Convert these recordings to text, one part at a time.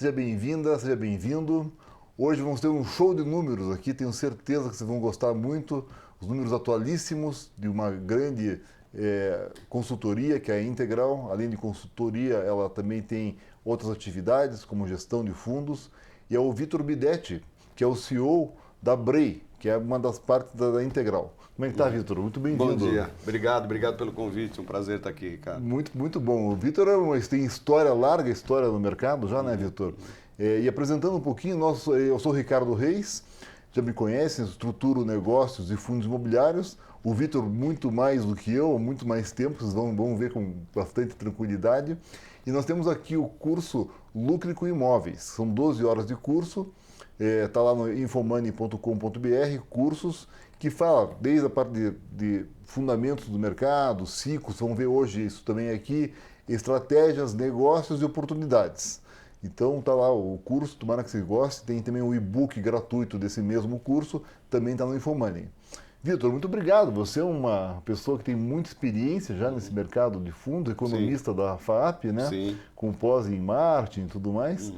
Seja bem-vinda, seja bem-vindo. Hoje vamos ter um show de números aqui, tenho certeza que vocês vão gostar muito. Os números atualíssimos de uma grande consultoria, que é a Integral. Além de consultoria, ela também tem outras atividades, como gestão de fundos. E é o Vitor Bidetti, que é o CEO da Brei, que é uma das partes da Integral. Como é que está, Vitor? Muito bem-vindo. Bom dia. Obrigado pelo convite. Um prazer estar aqui, Ricardo. Muito bom. O Vitor tem larga história no mercado já, né, Vitor? E apresentando um pouquinho, eu sou o Ricardo Reis, já me conhecem, estruturo negócios e fundos imobiliários. O Vitor muito mais do que eu, há muito mais tempo, vocês vão ver com bastante tranquilidade. E nós temos aqui o curso Lucre com Imóveis. São 12 horas de curso, está lá no infomoney.com.br, cursos que fala desde a parte de fundamentos do mercado, ciclos, vamos ver hoje isso também aqui, estratégias, negócios e oportunidades. Então está lá o curso, tomara que você goste, tem também o e-book gratuito desse mesmo curso, também está no Infomoney. Vitor, muito obrigado, você é uma pessoa que tem muita experiência já nesse mercado de fundos, economista da FAAP, né? Sim. Com pós em marketing e tudo mais,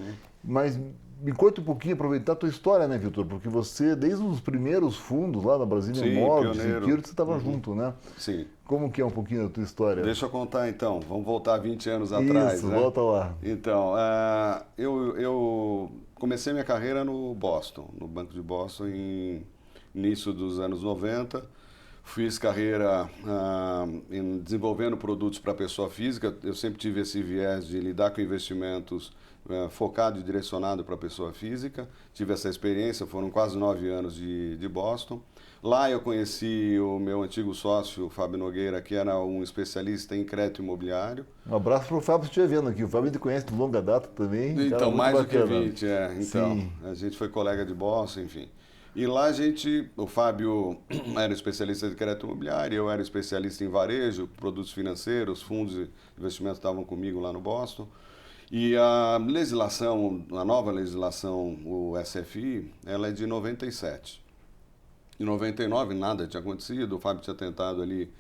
mas me conta um pouquinho, aproveitar a tua história, né, Vitor? Porque você, desde os primeiros fundos lá da Brasília Imóveis, você estava junto, né? Sim. Como que é um pouquinho a tua história? Deixa eu contar então, vamos voltar 20 anos atrás. Isso, né? volta lá. Então, eu comecei minha carreira no Boston, no Banco de Boston, em início dos anos 90. Fiz carreira desenvolvendo produtos para pessoa física. Eu sempre tive esse viés de lidar com investimentos focado e direcionado para a pessoa física. Tive essa experiência, foram quase 9 anos de Boston. Lá eu conheci o meu antigo sócio, Fábio Nogueira, que era um especialista em crédito imobiliário. Um abraço para o Fábio que estiver vendo aqui. O Fábio te conhece de longa data também. Então, mais bacana. do que 20, Então, sim. A gente foi colega de Boston, enfim. E lá o Fábio era especialista de crédito imobiliário, eu era especialista em varejo, produtos financeiros, fundos de investimento estavam comigo lá no Boston. E a nova legislação, o SFI, ela é de 97. Em 99 nada tinha acontecido, o Fábio tinha tentado ali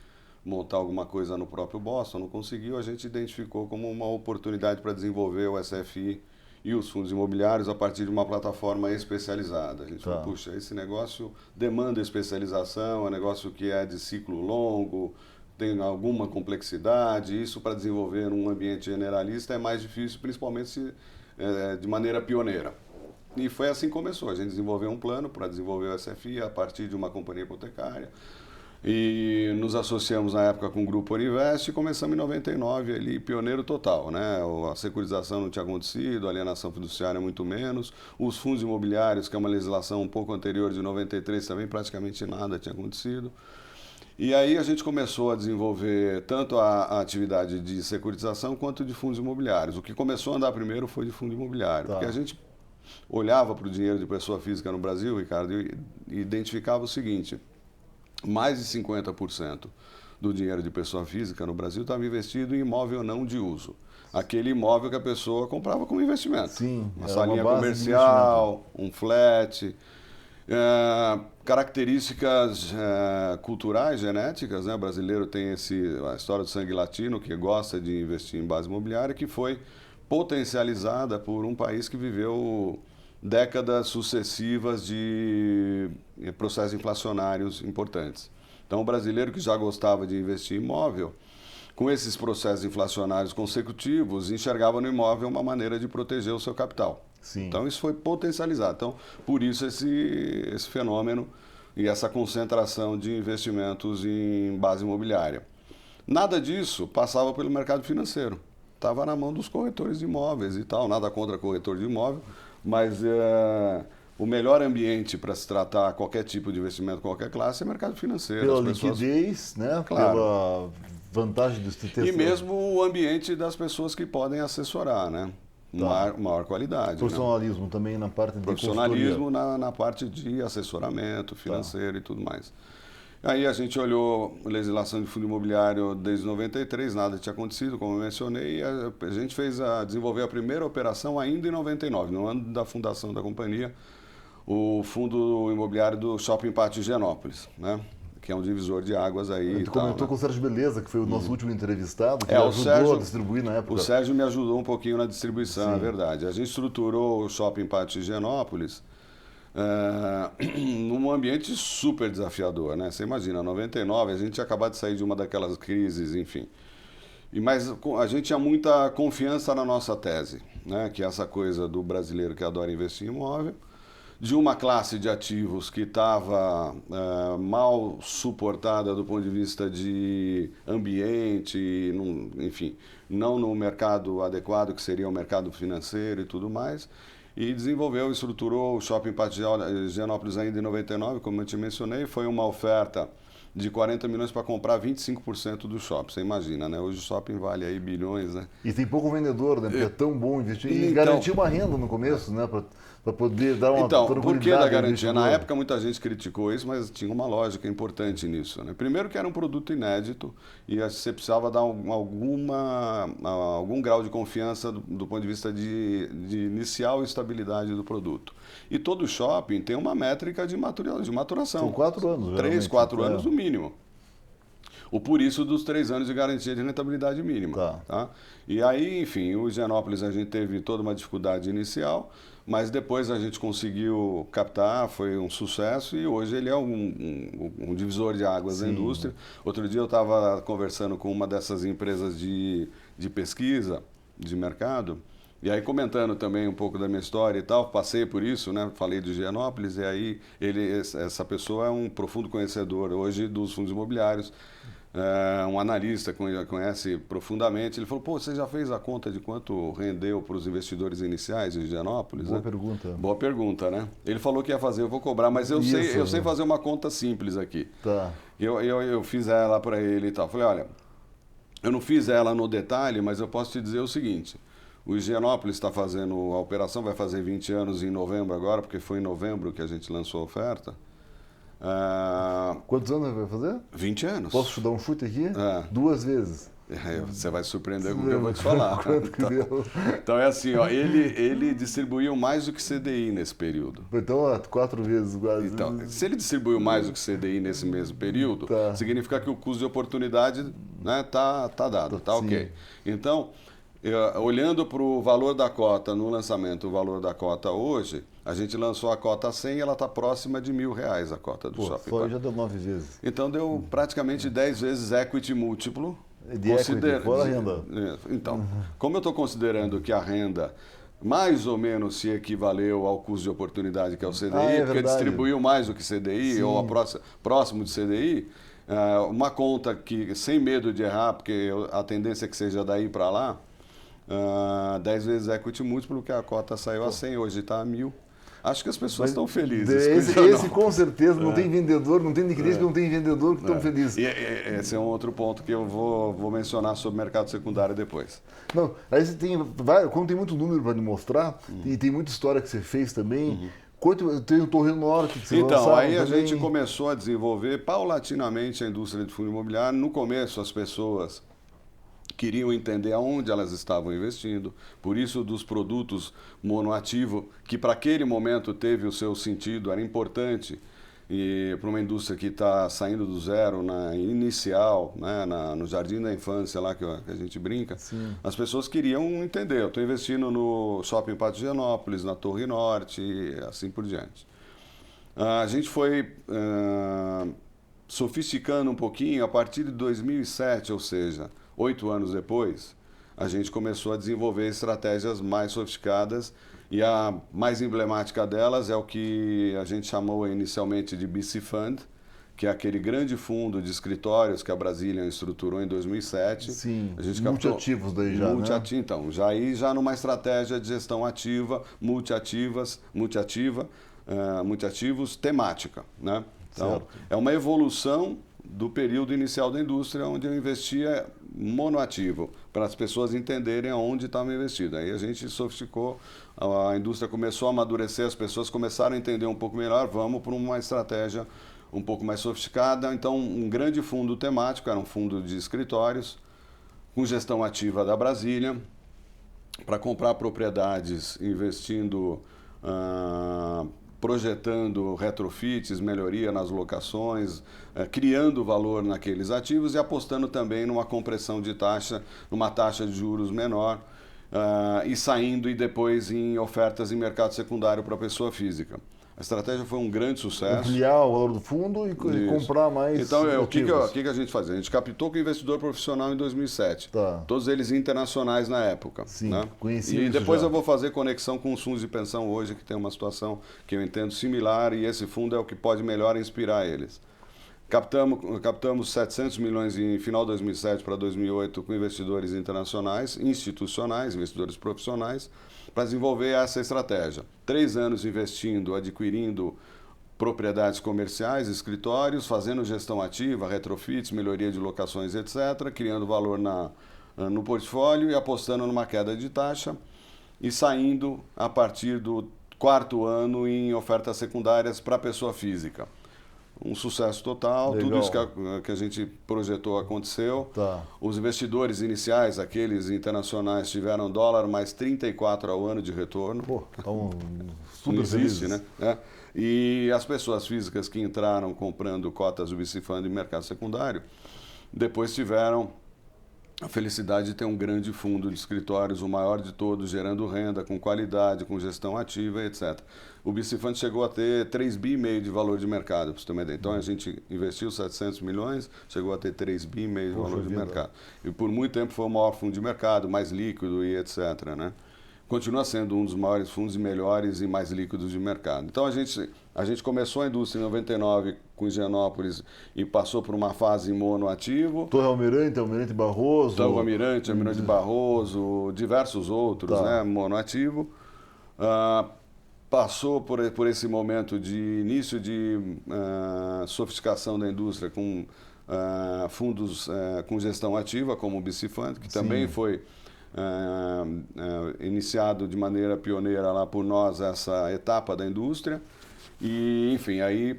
montar alguma coisa no próprio Boston, não conseguiu, a gente identificou como uma oportunidade para desenvolver o SFI e os fundos imobiliários a partir de uma plataforma especializada. A gente falou, puxa, esse negócio demanda especialização, é um negócio que é de ciclo longo, tem alguma complexidade, isso para desenvolver num ambiente generalista é mais difícil, principalmente de maneira pioneira. E foi assim que começou, a gente desenvolveu um plano para desenvolver o SFI a partir de uma companhia hipotecária. E nos associamos na época com o Grupo Orinvest e começamos em 99 ali, pioneiro total, né? A securitização não tinha acontecido, a alienação fiduciária muito menos, os fundos imobiliários, que é uma legislação um pouco anterior de 93 também, praticamente nada tinha acontecido. E aí a gente começou a desenvolver tanto a atividade de securitização quanto de fundos imobiliários. O que começou a andar primeiro foi de fundo imobiliário, porque a gente olhava para o dinheiro de pessoa física no Brasil, Ricardo, e identificava o seguinte: mais de 50% do dinheiro de pessoa física no Brasil estava investido em imóvel não de uso. Aquele imóvel que a pessoa comprava como investimento. Sim, uma salinha comercial, um flat. Características culturais, genéticas, né? O brasileiro tem a história do sangue latino, que gosta de investir em base imobiliária, que foi potencializada por um país que viveu décadas sucessivas de processos inflacionários importantes. Então, o brasileiro que já gostava de investir em imóvel, com esses processos inflacionários consecutivos, enxergava no imóvel uma maneira de proteger o seu capital. Sim. Então, isso foi potencializado. Então, por isso esse fenômeno e essa concentração de investimentos em base imobiliária. Nada disso passava pelo mercado financeiro. Estava na mão dos corretores de imóveis e tal, nada contra corretor de imóvel, mas o melhor ambiente para se tratar qualquer tipo de investimento, qualquer classe, é mercado financeiro. Pela liquidez, né? Claro. Pela vantagem de ter... E mesmo o ambiente das pessoas que podem assessorar, né? Maior qualidade. Profissionalismo, né? Também na parte de profissionalismo na parte de assessoramento financeiro e tudo mais. Aí a gente olhou a legislação de fundo imobiliário desde 93, nada tinha acontecido, como eu mencionei, e a gente desenvolveu a primeira operação ainda em 99, no ano da fundação da companhia, o fundo imobiliário do Shopping Pátio Higienópolis, né? que é um divisor de águas aí. Tu comentou com o Sérgio Beleza, que foi o nosso último entrevistado, que ajudou Sérgio, a distribuir na época. O Sérgio me ajudou um pouquinho na distribuição, Sim. é verdade. A gente estruturou o Shopping Pátio Higienópolis num ambiente super desafiador, né? Você imagina, em 99, a gente tinha acabado de sair de uma daquelas crises, enfim. Mas a gente tinha muita confiança na nossa tese, né? Que é essa coisa do brasileiro que adora investir em imóvel, de uma classe de ativos que estava mal suportada do ponto de vista de ambiente, enfim, não no mercado adequado, que seria o mercado financeiro e tudo mais, e desenvolveu, estruturou o Shopping Pátio Higienópolis ainda em 99, como eu te mencionei, foi uma oferta de 40 milhões para comprar 25% do shopping. Você imagina, né? Hoje o shopping vale aí bilhões, né? E tem pouco vendedor, né? Porque é tão bom investir. E Então, garantir uma renda no começo, né? Para poder dar uma Então, por que da garantia? investidor. Na época muita gente criticou isso, mas tinha uma lógica importante nisso, né? Primeiro que era um produto inédito e você precisava dar algum grau de confiança do ponto de vista de inicial estabilidade do produto. E todo shopping tem uma métrica de maturação. São 4 anos, 3, 4 anos no mínimo. O por isso dos 3 anos de garantia de rentabilidade mínima. Tá? E aí, enfim, o Higienópolis a gente teve toda uma dificuldade inicial, mas depois a gente conseguiu captar, foi um sucesso e hoje ele é um divisor de águas da indústria. Outro dia eu estava conversando com uma dessas empresas de pesquisa, de mercado, e aí comentando também um pouco da minha história e tal, passei por isso, né? Falei do Higienópolis e aí essa pessoa é um profundo conhecedor hoje dos fundos imobiliários, um analista, conhece profundamente. Ele falou, pô, você já fez a conta de quanto rendeu para os investidores iniciais em Higienópolis? Boa pergunta. Boa pergunta, né? Ele falou que ia fazer, eu vou cobrar, mas eu sei fazer uma conta simples aqui. Tá. Eu fiz ela para ele e tal. Falei, olha, eu não fiz ela no detalhe, mas eu posso te dizer o seguinte. O Higienópolis está fazendo a operação, vai fazer 20 anos em novembro agora, porque foi em novembro que a gente lançou a oferta. Quantos anos vai fazer? 20 anos. Posso te dar um chute aqui? 2 vezes. Você vai surpreender com o que eu vou te falar. Quanto que deu? Então é assim, ó, ele distribuiu mais do que CDI nesse período. Então, 4 vezes quase. Então, se ele distribuiu mais do que CDI nesse mesmo período, significa que o custo de oportunidade, né, tá dado, tá ok. Então, olhando para o valor da cota no lançamento, o valor da cota hoje, a gente lançou a cota 100 e ela está próxima de R$1.000 a cota do shopping. Só já deu 9 vezes. Então deu praticamente 10 vezes equity múltiplo. De equity, fora a renda. Então, como eu estou considerando que a renda mais ou menos se equivaleu ao custo de oportunidade que é o CDI, porque distribuiu mais do que CDI, ou próximo de CDI, uma conta que, sem medo de errar, porque a tendência é que seja daí para lá, 10 vezes equity múltiplo, porque a cota saiu a 100, hoje está a 1.000. Acho que as pessoas estão felizes. Esse com certeza, não tem vendedor, não tem liquidez, não tem vendedor que estão felizes. E esse é um outro ponto que eu vou mencionar sobre o mercado secundário depois. Não, aí você como tem muito número para me mostrar, e tem muita história que você fez também, tem o Torre Norte que você Então, aí a gente começou a desenvolver paulatinamente a indústria de fundo imobiliário. No começo, as pessoas queriam entender aonde elas estavam investindo, por isso dos produtos monoativo, que para aquele momento teve o seu sentido, era importante, e para uma indústria que está saindo do zero, na inicial, né, no jardim da infância, lá que a gente brinca, as pessoas queriam entender. Eu estou investindo no Shopping Pátio Higienópolis, na Torre Norte, e assim por diante. A gente foi sofisticando um pouquinho a partir de 2007, ou seja, 8 anos depois, a gente começou a desenvolver estratégias mais sofisticadas e a mais emblemática delas é o que a gente chamou inicialmente de BC Fund, que é aquele grande fundo de escritórios que a Brasilian estruturou em 2007. Sim, a gente multiativos daí já, né? Então, já numa estratégia de gestão ativa, multiativos, temática, né? Então, é uma evolução do período inicial da indústria, onde eu investia monoativo, para as pessoas entenderem aonde estavam investindo. Aí a gente sofisticou, a indústria começou a amadurecer, as pessoas começaram a entender um pouco melhor, vamos para uma estratégia um pouco mais sofisticada. Então, um grande fundo temático, era um fundo de escritórios, com gestão ativa da Brasília, para comprar propriedades investindo projetando retrofits, melhoria nas locações, criando valor naqueles ativos e apostando também numa compressão de taxa, numa taxa de juros menor, e saindo e depois em ofertas em mercado secundário para a pessoa física. A estratégia foi um grande sucesso. Ampliar o valor do fundo e comprar mais. Então, o que a gente fazia? A gente captou com o investidor profissional em 2007. Tá. Todos eles internacionais na época. Sim, né? conheci E depois já. Eu vou fazer conexão com os fundos de pensão hoje, que tem uma situação que eu entendo similar, e esse fundo é o que pode melhor inspirar eles. Captamos 700 milhões em final de 2007 para 2008 com investidores internacionais, institucionais, investidores profissionais, para desenvolver essa estratégia. 3 anos investindo, adquirindo propriedades comerciais, escritórios, fazendo gestão ativa, retrofits, melhoria de locações, etc., criando valor no portfólio e apostando numa queda de taxa e saindo a partir do 4º ano em ofertas secundárias para a pessoa física. Um sucesso total, Legal. Tudo isso que a gente projetou aconteceu. Tá. Os investidores iniciais, aqueles internacionais, tiveram dólar mais 34 ao ano de retorno. Pô, então, super Não existe, felizes. né? E as pessoas físicas que entraram comprando cotas do VC Fund em mercado secundário, depois tiveram a felicidade de ter um grande fundo de escritórios, o maior de todos, gerando renda, com qualidade, com gestão ativa, etc. O VC Fund chegou a ter 3,5 bi de valor de mercado, para você ter uma ideia. Então, a gente investiu 700 milhões, chegou a ter 3,5 bi de valor de mercado. E por muito tempo foi o maior fundo de mercado, mais líquido e etc. Né? Continua sendo um dos maiores fundos e melhores e mais líquidos de mercado. Então, a gente começou a indústria em 99 com Higienópolis e passou por uma fase monoativo. Torre Almirante Barroso. Torre Almirante Barroso, diversos outros, Tá. né, monoativo. Passou por esse momento de início de sofisticação da indústria com fundos com gestão ativa, como o BC Fund, que também foi iniciado de maneira pioneira lá por nós essa etapa da indústria. E, enfim, aí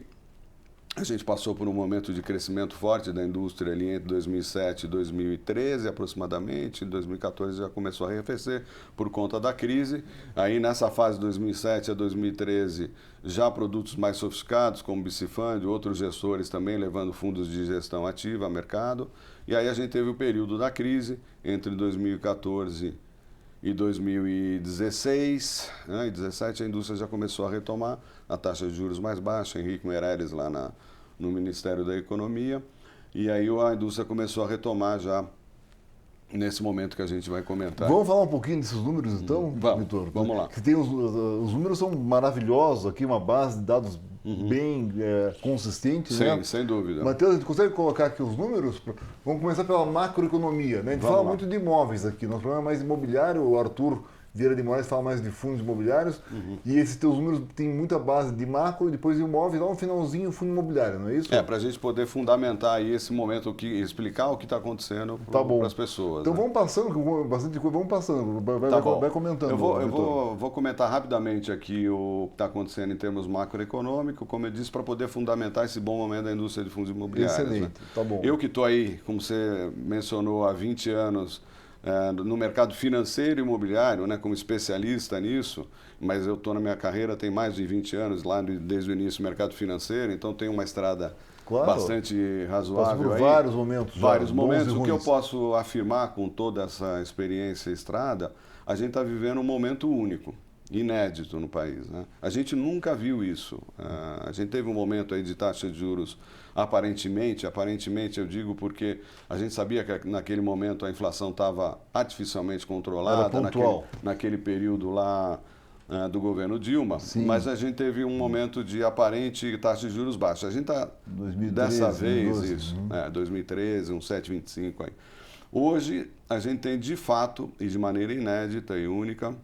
a gente passou por um momento de crescimento forte da indústria ali entre 2007 e 2013 aproximadamente. Em 2014 já começou a arrefecer por conta da crise. Aí nessa fase de 2007 a 2013 já produtos mais sofisticados como o BC Fund, outros gestores também levando fundos de gestão ativa a mercado. E aí a gente teve o período da crise entre 2014 e 2016, né? Em 2017 a indústria já começou a retomar, a taxa de juros mais baixa, Henrique Meirelles lá no Ministério da Economia, e aí a indústria começou a retomar já nesse momento que a gente vai comentar. Vamos falar um pouquinho desses números então, Vitor? Vamos lá. Que tem os números são maravilhosos aqui, uma base de dados bem consistente, Sim, né? sem dúvida. Matheus, a gente consegue colocar aqui os números? Vamos começar pela macroeconomia, né? A gente fala muito de imóveis aqui, nosso programa é mais imobiliário, o Arthur Vieira de Moraes fala mais de fundos imobiliários, e esses teus números têm muita base de macro e depois de imóveis, lá no finalzinho fundo imobiliário, não é isso? Para a gente poder fundamentar aí esse momento, explicar o que está acontecendo para as pessoas. Então né? vamos passando, com bastante coisa, vamos passando, vai comentando. Eu vou comentar rapidamente aqui o que está acontecendo em termos macroeconômicos, como eu disse, para poder fundamentar esse bom momento da indústria de fundos imobiliários. Excelente, né? tá bom. Eu que estou aí, como você mencionou, há 20 anos, no mercado financeiro e imobiliário, né, como especialista nisso, mas eu estou na minha carreira tem mais de 20 anos, lá desde o início do mercado financeiro, então tenho uma estrada bastante razoável. Por vários momentos. Vários momentos. O que eu posso afirmar com toda essa experiência estrada, a gente está vivendo um momento único, inédito no país. Né? A gente nunca viu isso. A gente teve um momento aí de taxa de juros aparentemente eu digo porque a gente sabia que naquele momento a inflação estava artificialmente controlada, naquele período lá do governo Dilma, Sim. mas a gente teve um momento de aparente taxa de juros baixa. A gente está, dessa vez, 2012, isso, 2013, um 7,25 aí. Hoje, a gente tem de fato, e de maneira inédita e única,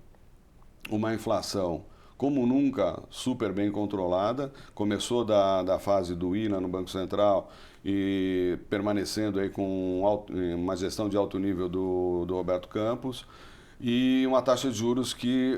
uma inflação como nunca super bem controlada, começou da fase do INA no Banco Central e permanecendo aí com uma gestão de alto nível do Roberto Campos, e uma taxa de juros que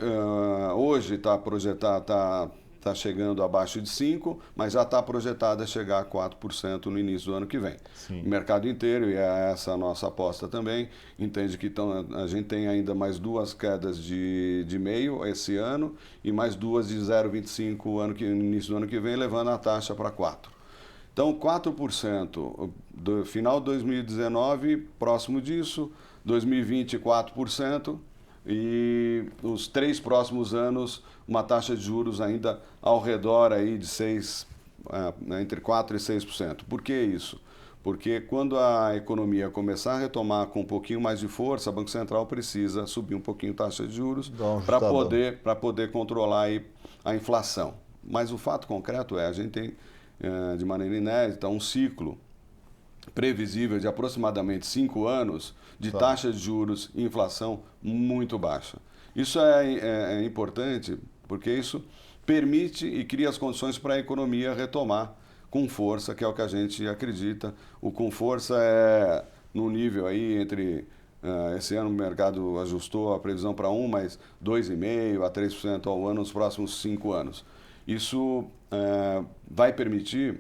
hoje está projetada, está está chegando abaixo de 5%, mas já está projetada a chegar a 4% no início do ano que vem. Sim. O mercado inteiro, e é essa a nossa aposta também, entende que a gente tem ainda mais 2 quedas de meio esse ano e mais 2 de 0,25% no início do ano que vem, levando a taxa para 4%. Então, 4% do final de 2019, próximo disso, 2020, 4%, e os 3 próximos anos, uma taxa de juros ainda ao redor aí de entre 4% e 6%. Por que isso? Porque quando a economia começar a retomar com um pouquinho mais de força, o Banco Central precisa subir um pouquinho a taxa de juros para poder controlar aí a inflação. Mas o fato concreto a gente tem, de maneira inédita, um ciclo previsível de aproximadamente 5 anos de taxa de juros e inflação muito baixa. Isso é importante porque isso permite e cria as condições para a economia retomar com força, que é o que a gente acredita. O com força é no nível aí entre... esse ano o mercado ajustou a previsão para 1%, mas 2,5% a 3% ao ano nos próximos 5 anos. Isso vai permitir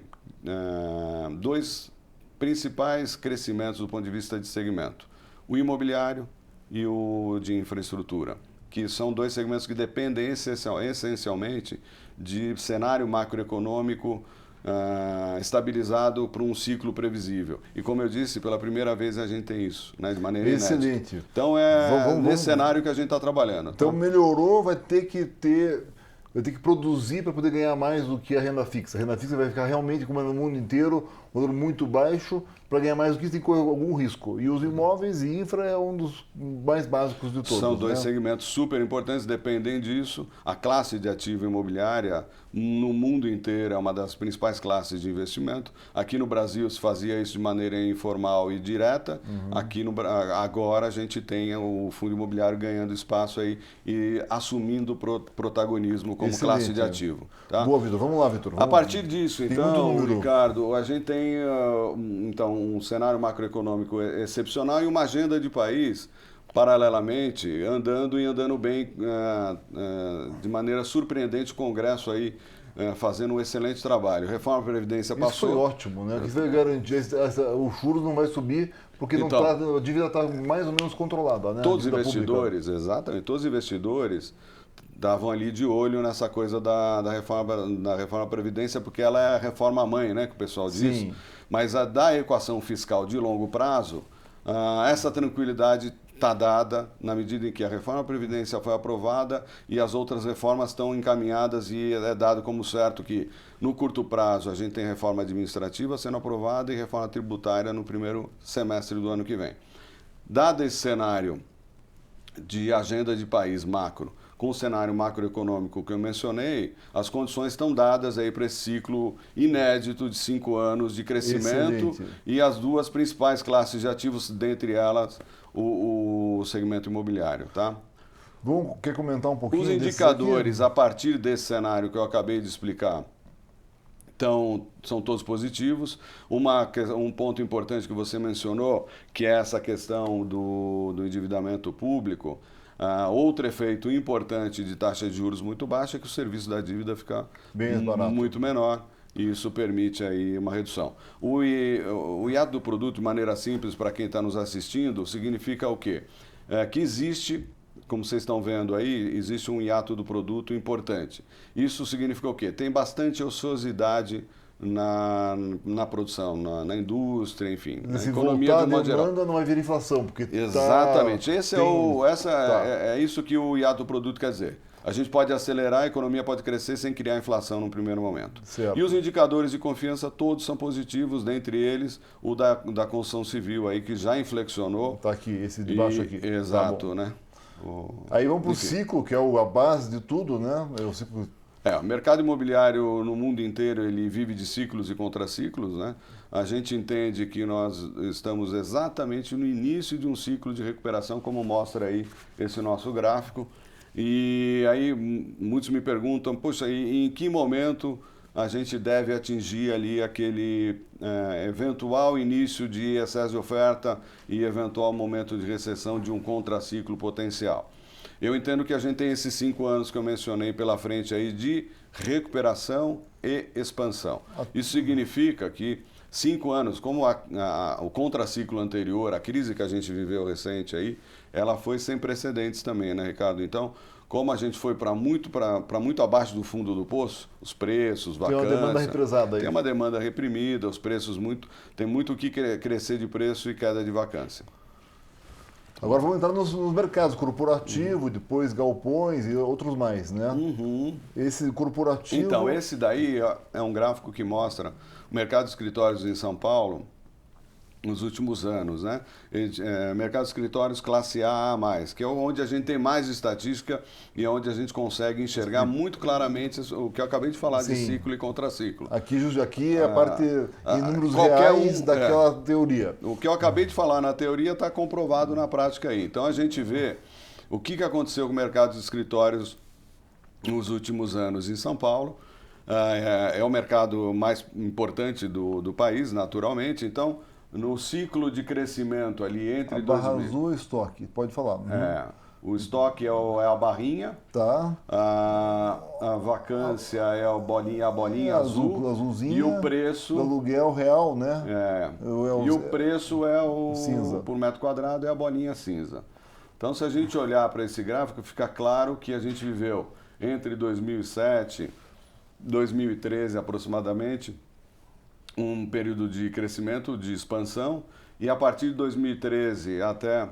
2 principais crescimentos do ponto de vista de segmento. O imobiliário e o de infraestrutura, que são 2 segmentos que dependem essencialmente de cenário macroeconômico estabilizado para um ciclo previsível. E como eu disse, pela primeira vez a gente tem isso, né, de maneira inédita. Excelente. Então nesse cenário que a gente está trabalhando. Então melhorou, vai ter que produzir para poder ganhar mais do que a renda fixa. A renda fixa vai ficar realmente, como é no mundo inteiro, um valor muito baixo. Para ganhar mais do que isso tem que correr algum risco. E os imóveis e infra é um dos mais básicos de todos. São 2 segmentos super importantes, dependem disso. A classe de ativo imobiliária no mundo inteiro é uma das principais classes de investimento. Aqui no Brasil se fazia isso de maneira informal e direta. Aqui agora a gente tem o fundo imobiliário ganhando espaço aí e assumindo protagonismo como classe de ativo. Tá? Boa, Vitor. Vamos lá, Vitor. A partir disso, então, Ricardo, a gente tem um cenário macroeconômico excepcional e uma agenda de país, paralelamente, andando bem, de maneira surpreendente, o Congresso aí fazendo um excelente trabalho. Reforma da Previdência passou... Isso foi ótimo, né? Isso vai garantir, o juros não vai subir, porque então, a dívida está mais ou menos controlada, né? Todos os investidores, exatamente, todos os investidores davam ali de olho nessa coisa da reforma da Previdência, porque ela é a reforma mãe, né, que o pessoal diz. Sim. Mas da equação fiscal de longo prazo, essa tranquilidade está dada na medida em que a reforma da Previdência foi aprovada e as outras reformas estão encaminhadas e é dado como certo que no curto prazo a gente tem reforma administrativa sendo aprovada e reforma tributária no primeiro semestre do ano que vem. Dado esse cenário de agenda de país macro, com o cenário macroeconômico que eu mencionei, as condições estão dadas aí para esse ciclo inédito de 5 anos de crescimento. Excelente. E as 2 principais classes de ativos, dentre elas o segmento imobiliário. Tá? Quer comentar um pouquinho? Os indicadores, a partir desse cenário que eu acabei de explicar, são todos positivos. Um ponto importante que você mencionou, que é essa questão do endividamento público. Outro efeito importante de taxa de juros muito baixa é que o serviço da dívida fica muito menor e isso permite aí uma redução. O hiato do produto, de maneira simples, para quem está nos assistindo, significa o quê? Que existe, como vocês estão vendo aí, existe um hiato do produto importante. Isso significa o quê? Tem bastante ociosidade na produção, na indústria, enfim, na economia de modo geral. Não vai vir inflação, porque exatamente. É isso que o hiato do produto quer dizer. A gente pode acelerar, a economia pode crescer sem criar inflação num primeiro momento. Certo. E os indicadores de confiança todos são positivos, dentre eles o da construção civil aí que já inflexionou. Está aqui, esse de baixo aqui. Exato, tá, né? Aí vamos para o ciclo, que é a base de tudo, né? O ciclo... O mercado imobiliário no mundo inteiro ele vive de ciclos e contraciclos, né? A gente entende que nós estamos exatamente no início de um ciclo de recuperação, como mostra aí esse nosso gráfico. E aí muitos me perguntam, poxa, em que momento a gente deve atingir ali aquele eventual início de excesso de oferta e eventual momento de recessão de um contraciclo potencial? Eu entendo que a gente tem esses 5 anos que eu mencionei pela frente aí de recuperação e expansão. Isso significa que 5 anos, como o contraciclo anterior, a crise que a gente viveu recente aí, ela foi sem precedentes também, né, Ricardo? Então, como a gente foi para muito abaixo do fundo do poço, os preços, vacância... Tem uma demanda represada aí. Tem uma demanda reprimida, os preços tem muito o que crescer de preço e queda de vacância. Agora vamos entrar nos mercados, corporativo, depois galpões e outros mais, né? Esse corporativo... Então, esse daí é um gráfico que mostra o mercado de escritórios em São Paulo nos últimos anos, né? Mercado de escritórios classe A+, que é onde a gente tem mais estatística e onde a gente consegue enxergar muito claramente o que eu acabei de falar de ciclo e contraciclo. Aqui é a parte em números reais daquela teoria. O que eu acabei de falar na teoria está comprovado na prática aí. Então a gente vê o que aconteceu com o mercado de escritórios nos últimos anos em São Paulo. É o mercado mais importante do país, naturalmente. Então, no ciclo de crescimento ali entre... A barra azul é estoque, pode falar. O estoque é a barrinha, tá. A vacância é a bolinha azulzinha, e o preço... do aluguel real, né? E o preço é o cinza. Por metro quadrado é a bolinha cinza. Então, se a gente olhar para esse gráfico, fica claro que a gente viveu entre 2007 e 2013 aproximadamente, um período de crescimento, de expansão, e a partir de 2013 até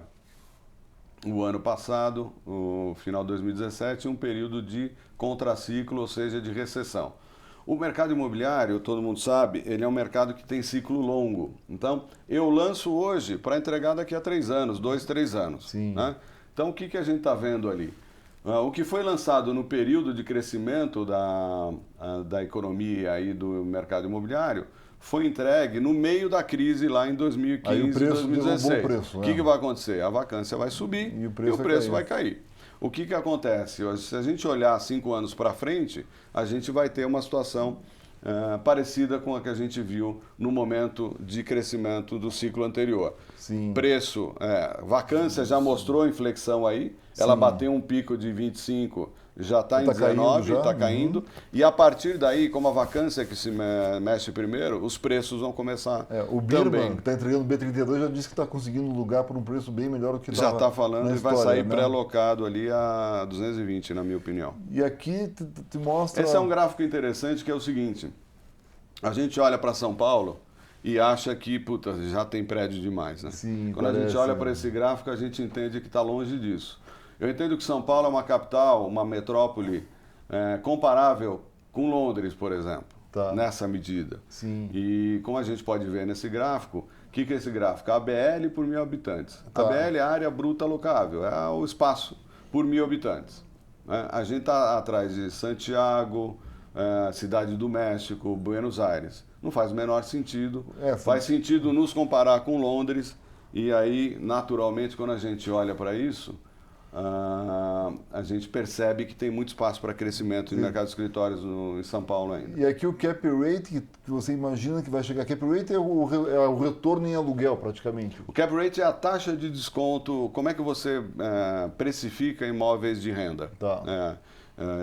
o ano passado, o final de 2017, um período de contraciclo, ou seja, de recessão. O mercado imobiliário, todo mundo sabe, ele é um mercado que tem ciclo longo. Então, eu lanço hoje para entregar daqui a 3 anos, 2, 3 anos. Sim. Né? Então, o que a gente está vendo ali? O que foi lançado no período de crescimento da economia e do mercado imobiliário foi entregue no meio da crise lá em 2015 e 2016. O que vai acontecer? A vacância vai subir e o preço vai cair. O que acontece? Se a gente olhar 5 anos para frente, a gente vai ter uma situação parecida com a que a gente viu no momento de crescimento do ciclo anterior. Sim. Preço, vacância já mostrou inflexão aí, ela bateu um pico de 25, já está em 19, está caindo. E a partir daí, como a vacância é que se mexe primeiro, os preços vão começar o Birman, que está entregando o B32, já disse que está conseguindo um lugar por um preço bem melhor do que já está falando, e vai sair né? pré-alocado ali a 220, na minha opinião. E aqui te mostra... Esse é um gráfico interessante, que é o seguinte: a gente olha para São Paulo e acha que, já tem prédio demais, né? Sim, quando a gente olha para esse gráfico, a gente entende que está longe disso. Eu entendo que São Paulo é uma capital, uma metrópole comparável com Londres, por exemplo, nessa medida. Sim. E como a gente pode ver nesse gráfico, o que é esse gráfico? A ABL por 1.000 habitantes. A ABL é a área bruta alocável, é o espaço por 1.000 habitantes. A gente está atrás de Santiago, Cidade do México, Buenos Aires. Não faz o menor sentido. Faz sentido nos comparar com Londres. E aí, naturalmente, quando a gente olha para isso, a gente percebe que tem muito espaço para crescimento no mercado de escritórios em São Paulo ainda. E aqui o cap rate, que você imagina que vai chegar, cap rate é o retorno em aluguel praticamente. O cap rate é a taxa de desconto, como é que você precifica imóveis de renda.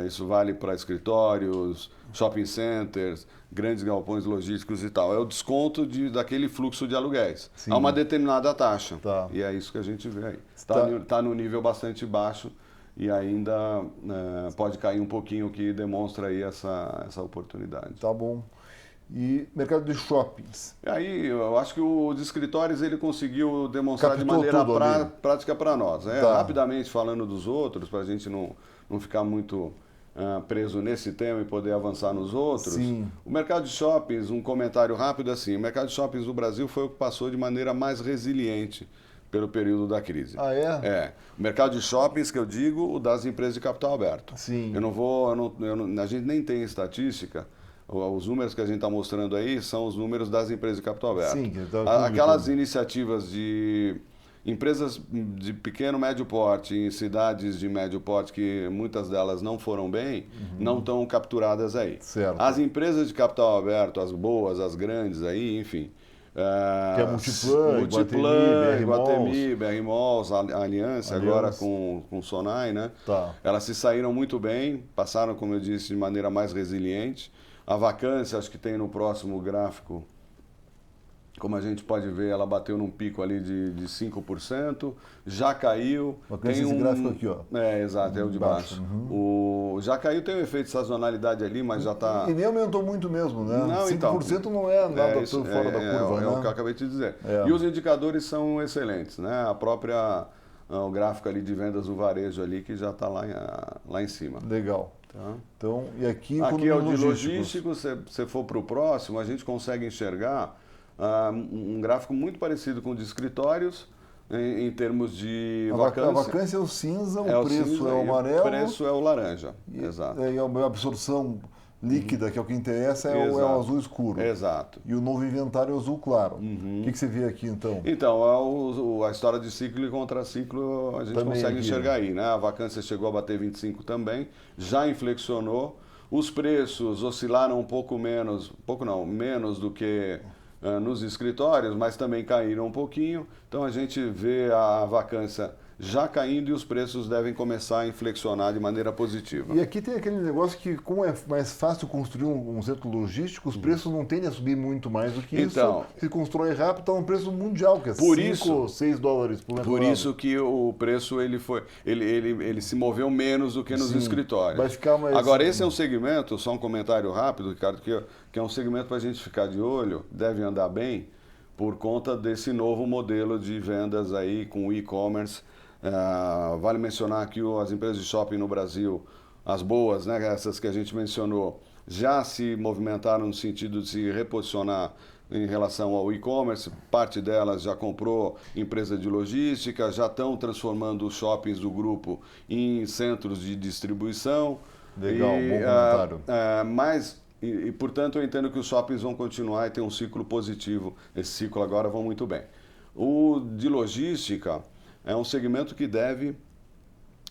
Isso vale para escritórios, shopping centers, grandes galpões logísticos e tal. É o desconto daquele fluxo de aluguéis. Sim. A uma determinada taxa. E é isso que a gente vê aí. Está no nível bastante baixo e ainda pode cair um pouquinho, que demonstra aí essa oportunidade. Tá bom. E mercado de shoppings? Aí eu acho que o de escritórios ele conseguiu demonstrar de maneira prática para nós. Rapidamente falando dos outros, para a gente não ficar muito preso nesse tema e poder avançar nos outros. Sim. O mercado de shoppings, um comentário rápido assim, o mercado de shoppings do Brasil foi o que passou de maneira mais resiliente pelo período da crise. O mercado de shoppings, que eu digo, o das empresas de capital aberto. Sim. A gente nem tem estatística. Os números que a gente está mostrando aí são os números das empresas de capital aberto. Sim, aquelas iniciativas de empresas de pequeno, médio porte, em cidades de médio porte, que muitas delas não foram bem, não estão capturadas aí. Certo. As empresas de capital aberto, as boas, as grandes aí, enfim, Que é Multiplan, Iguatemi, BR-Malls, Aliança, agora com Sonai, né? Tá. Elas se saíram muito bem, passaram, como eu disse, de maneira mais resiliente. A vacância, acho que tem no próximo gráfico, como a gente pode ver, ela bateu num pico ali de 5%, já caiu. Tem esse gráfico aqui, ó. Exato, é o de baixo. Já caiu, tem um efeito de sazonalidade ali, mas já está... E nem aumentou muito mesmo, né? Não, 5% então, não é nada tudo fora da curva, né? É o que eu acabei de dizer. E os indicadores são excelentes, né? O gráfico ali de vendas do varejo ali, que já está lá em cima. Legal. Tá? Então, e aqui é o de logístico, se você for para o próximo, a gente consegue enxergar um gráfico muito parecido com o de escritórios, em termos de vacância. A vacância é o cinza, o preço é o amarelo. O preço é o laranja, exato. E a absorção líquida, que é o que interessa, é o azul escuro. Exato. E o novo inventário é o azul claro. O que você vê aqui, então? Então, a história de ciclo e contraciclo a gente também consegue enxergar aí, né? A vacância chegou a bater 25 também, já inflexionou. Os preços oscilaram menos do que nos escritórios, mas também caíram um pouquinho. Então a gente vê a vacância já caindo e os preços devem começar a inflexionar de maneira positiva. E aqui tem aquele negócio que, como é mais fácil construir um centro logístico, os preços não tendem a subir muito mais do que isso. Se constrói rápido, está um preço mundial, que é 5 ou 6 dólares por metro quadrado. Por isso que o preço ele se moveu menos do que nos escritórios. Vai ficar mais... Agora, esse é um segmento, só um comentário rápido, Ricardo, que é um segmento para a gente ficar de olho, deve andar bem, por conta desse novo modelo de vendas aí com o e-commerce. Vale mencionar aqui as empresas de shopping no Brasil, as boas, né, essas que a gente mencionou, já se movimentaram no sentido de se reposicionar em relação ao e-commerce. Parte delas já comprou empresa de logística, já estão transformando os shoppings do grupo em centros de distribuição. Legal, bom comentário. Portanto, eu entendo que os shoppings vão continuar e ter um ciclo positivo. Esse ciclo agora vão muito bem. O de logística é um segmento que deve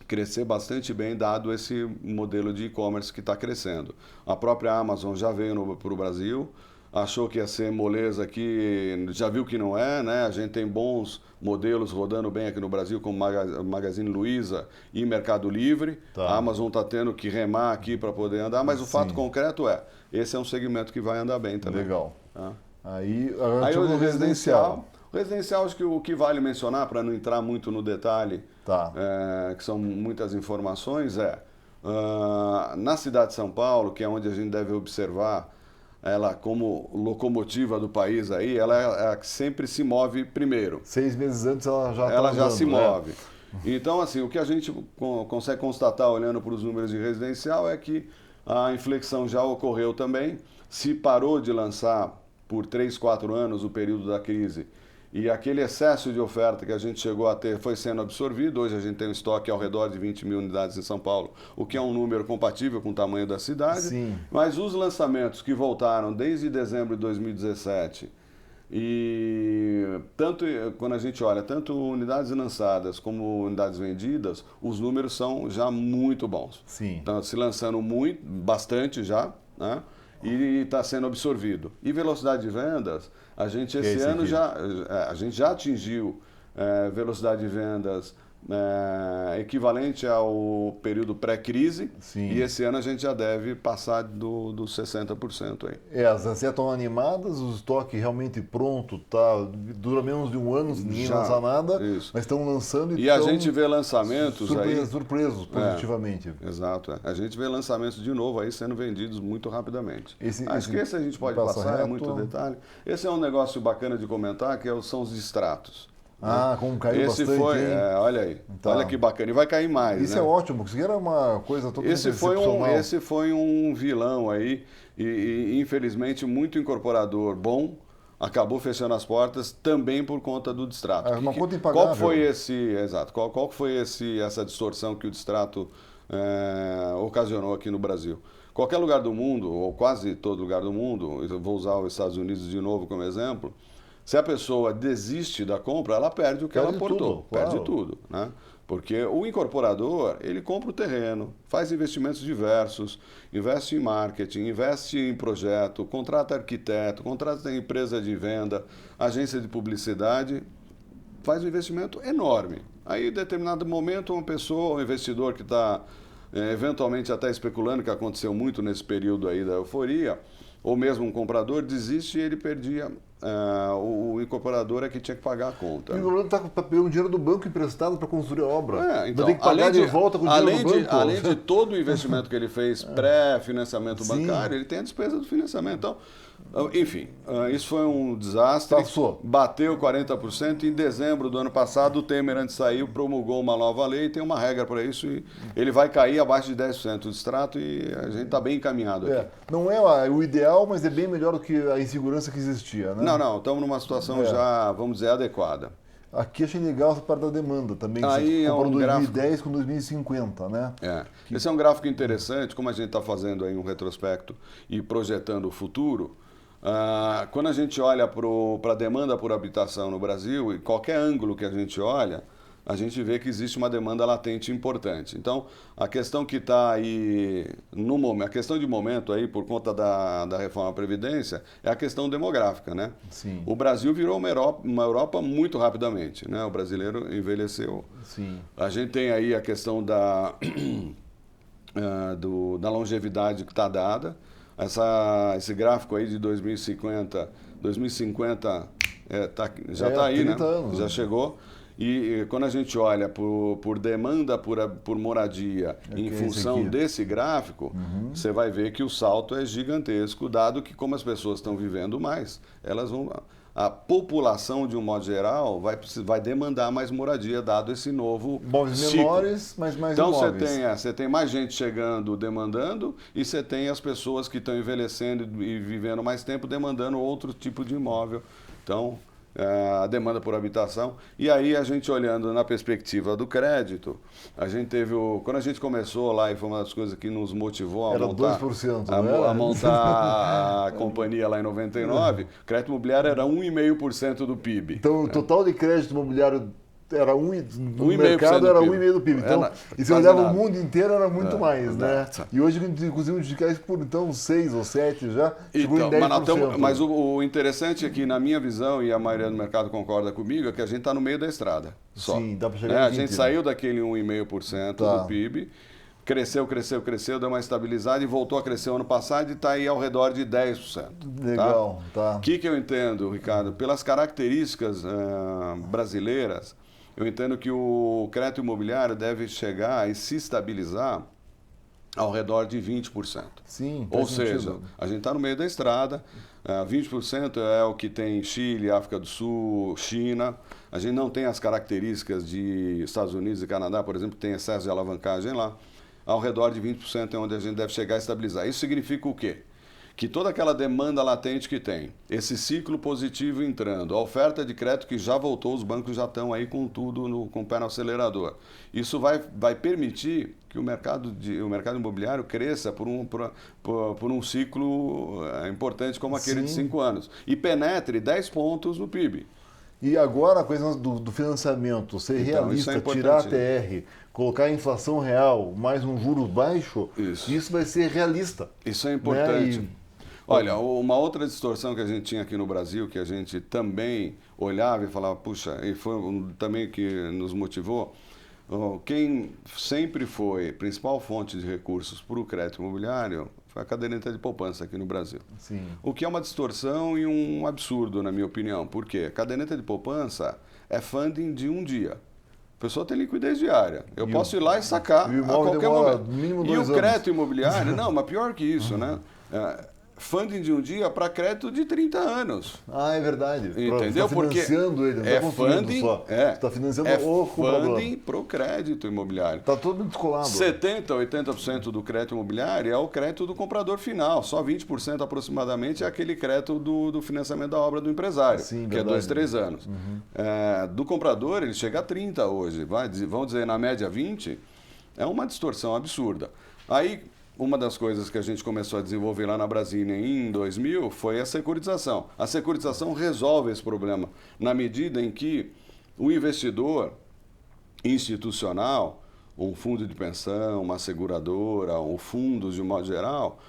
crescer bastante bem, dado esse modelo de e-commerce que está crescendo. A própria Amazon já veio para o Brasil, achou que ia ser moleza aqui, já viu que não é, né? A gente tem bons modelos rodando bem aqui no Brasil, como Magazine Luiza e Mercado Livre. A Amazon está tendo que remar aqui para poder andar, mas o fato concreto esse é um segmento que vai andar bem também. Legal. Tá? Aí o residencial. O residencial, acho que o que vale mencionar, para não entrar muito no detalhe, que são muitas informações, na cidade de São Paulo, que é onde a gente deve observar ela como locomotiva do país aí, ela é a que sempre se move primeiro. 6 meses antes ela já se move. Então, assim, o que a gente consegue constatar olhando para os números de residencial é que a inflexão já ocorreu também, se parou de lançar por 3, 4 anos o período da crise, e aquele excesso de oferta que a gente chegou a ter foi sendo absorvido. Hoje a gente tem um estoque ao redor de 20 mil unidades em São Paulo, o que é um número compatível com o tamanho da cidade. Sim. Mas os lançamentos que voltaram desde dezembro de 2017, e tanto quando a gente olha tanto unidades lançadas como unidades vendidas, os números são já muito bons. Sim. Então, se lançando bastante já, né? E está sendo absorvido. E velocidade de vendas, a gente esse ano a gente já atingiu velocidade de vendas equivalente ao período pré-crise. E esse ano a gente já deve passar dos 60% aí. As ansias estão animadas, o estoque realmente pronto, dura menos de um ano, ninguém lança nada, mas estão lançando e a gente vê lançamentos surpresos positivamente. Exato. A gente vê lançamentos de novo aí sendo vendidos muito rapidamente. Acho que esse a gente pode passar, é muito detalhe. Esse é um negócio bacana de comentar, que são os distratos. Como caiu bastante, olha aí, olha que bacana, e vai cair mais. Isso é ótimo, porque isso era uma coisa totalmente excepcional. Esse foi um vilão aí, e infelizmente muito incorporador bom, acabou fechando as portas também por conta do distrato. Uma conta impagável. Qual foi essa distorção que o distrato ocasionou aqui no Brasil? Qualquer lugar do mundo, ou quase todo lugar do mundo, eu vou usar os Estados Unidos de novo como exemplo, Se a pessoa desiste da compra, ela perde o que ela aportou, perde tudo, né? Porque o incorporador, ele compra o terreno, faz investimentos diversos, investe em marketing, investe em projeto, contrata arquiteto, contrata empresa de venda, agência de publicidade, faz um investimento enorme. Aí, em determinado momento, uma pessoa, um investidor que está eventualmente até especulando, que aconteceu muito nesse período aí da euforia, ou mesmo um comprador, desiste e ele perdia. O incorporador é que tinha que pagar a conta. E o incorporador está pegando dinheiro do banco emprestado para construir a obra. Então, tem que pagar de volta com o dinheiro do banco. Além de todo o investimento que ele fez pré-financiamento bancário, ele tem a despesa do financiamento. Então, enfim, isso foi um desastre. Passou. Bateu 40%. Em dezembro do ano passado, o Temer, antes de sair, promulgou uma nova lei, tem uma regra para isso, e ele vai cair abaixo de 10% do extrato e a gente está bem encaminhado aqui. Não é o ideal, mas é bem melhor do que a insegurança que existia, né? Não, estamos numa situação já, vamos dizer, adequada. Aqui achei legal essa parte da demanda também. Aí você comparou 2010 gráfico com 2050, né? Esse é um gráfico interessante, como a gente está fazendo aí um retrospecto e projetando o futuro. Quando a gente olha para a demanda por habitação no Brasil, e qualquer ângulo que a gente olha, a gente vê que existe uma demanda latente importante. Então, a questão que está aí, a questão de momento aí, por conta da reforma da Previdência, é a questão demográfica, né? Sim. O Brasil virou uma Europa muito rapidamente, né? O brasileiro envelheceu. Sim. A gente tem aí a questão da longevidade que está dada. Esse gráfico aí de 2050 já está aí, 30 né? anos, Já chegou. E quando a gente olha por demanda por moradia em função desse gráfico, você vai ver que o salto é gigantesco, dado que como as pessoas estão vivendo mais, a população, de um modo geral, vai demandar mais moradia, dado esse novo imóveis ciclo. menores, mas mais então, imóveis. Você tem mais gente chegando, demandando, e você tem as pessoas que estão envelhecendo e vivendo mais tempo, demandando outro tipo de imóvel. Então, a demanda por habitação. E aí, a gente olhando na perspectiva do crédito, a gente teve quando a gente começou lá, e foi uma das coisas que nos motivou a montar, 2%, a montar a companhia lá em 99, o crédito imobiliário era 1,5% do PIB. Então, o total de crédito imobiliário era no 1,5% mercado era do PIB. 1,5% do PIB. Então, e se olhava o mundo inteiro, era muito mais, né? E hoje, inclusive, multiplicar isso por, então, 6 ou 7 já, chegou em 10%. Mas o interessante é que, na minha visão, e a maioria do mercado concorda comigo, é que a gente está no meio da estrada. Só. Sim, dá para chegar em 20%. A gente saiu daquele 1,5% do PIB, cresceu, deu uma estabilizada e voltou a crescer o ano passado e está aí ao redor de 10%. Legal, tá. O que eu entendo, Ricardo? Pelas características brasileiras, eu entendo que o crédito imobiliário deve chegar e se estabilizar ao redor de 20%. Sim, ou seja, a gente está no meio da estrada, 20% é o que tem Chile, África do Sul, China. A gente não tem as características de Estados Unidos e Canadá, por exemplo, que tem excesso de alavancagem lá. Ao redor de 20% é onde a gente deve chegar a estabilizar. Isso significa o quê? Que toda aquela demanda latente que tem, esse ciclo positivo entrando, a oferta de crédito que já voltou, os bancos já estão aí com tudo, com o pé no acelerador. Isso vai permitir que o mercado imobiliário cresça por um ciclo importante como aquele de 5 anos e penetre 10 pontos no PIB. E agora a coisa do financiamento, ser realista, tirar a TR, colocar a inflação real, mais um juros baixo, isso vai ser realista. Isso é importante. Olha, uma outra distorção que a gente tinha aqui no Brasil, que a gente também olhava e falava, puxa, e foi também que nos motivou, quem sempre foi principal fonte de recursos para o crédito imobiliário foi a caderneta de poupança aqui no Brasil. Sim. O que é uma distorção e um absurdo, na minha opinião. Por quê? Caderneta de poupança é funding de um dia. A pessoa tem liquidez diária. Eu posso ir lá e sacar a qualquer momento. E o crédito imobiliário, não, mas pior que isso, né? Funding de um dia para crédito de 30 anos. Ah, é verdade. Entendeu? Porque financiando ele, não está funding só. Está financiando o comprador. Funding para o crédito imobiliário. Está todo descolado. 70%, 80% do crédito imobiliário é o crédito do comprador final. Só 20% aproximadamente é aquele crédito do financiamento da obra do empresário, sim, que é 2, 3 anos. Do comprador, ele chega a 30 hoje. Vamos dizer, na média 20, é uma distorção absurda. Aí, uma das coisas que a gente começou a desenvolver lá na Brasília em 2000 foi a securitização. A securitização resolve esse problema na medida em que o investidor institucional, um fundo de pensão, uma seguradora, ou fundos de um modo geral,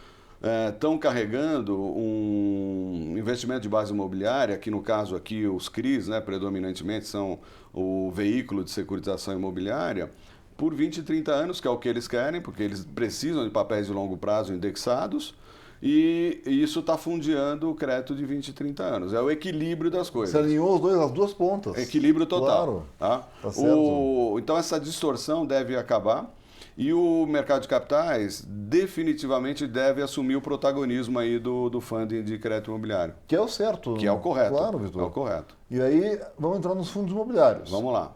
estão carregando um investimento de base imobiliária, que no caso aqui os CRIs, né, predominantemente são o veículo de securitização imobiliária, por 20 e 30 anos, que é o que eles querem, porque eles precisam de papéis de longo prazo indexados, e isso está fundiando o crédito de 20 e 30 anos. É o equilíbrio das coisas. Você alinhou as duas pontas. Equilíbrio total. Claro. Tá certo. Então essa distorção deve acabar e o mercado de capitais definitivamente deve assumir o protagonismo aí do funding de crédito imobiliário. Que é o certo. Que é o correto. Claro, Vitor. É o correto. E aí, vamos entrar nos fundos imobiliários. Vamos lá.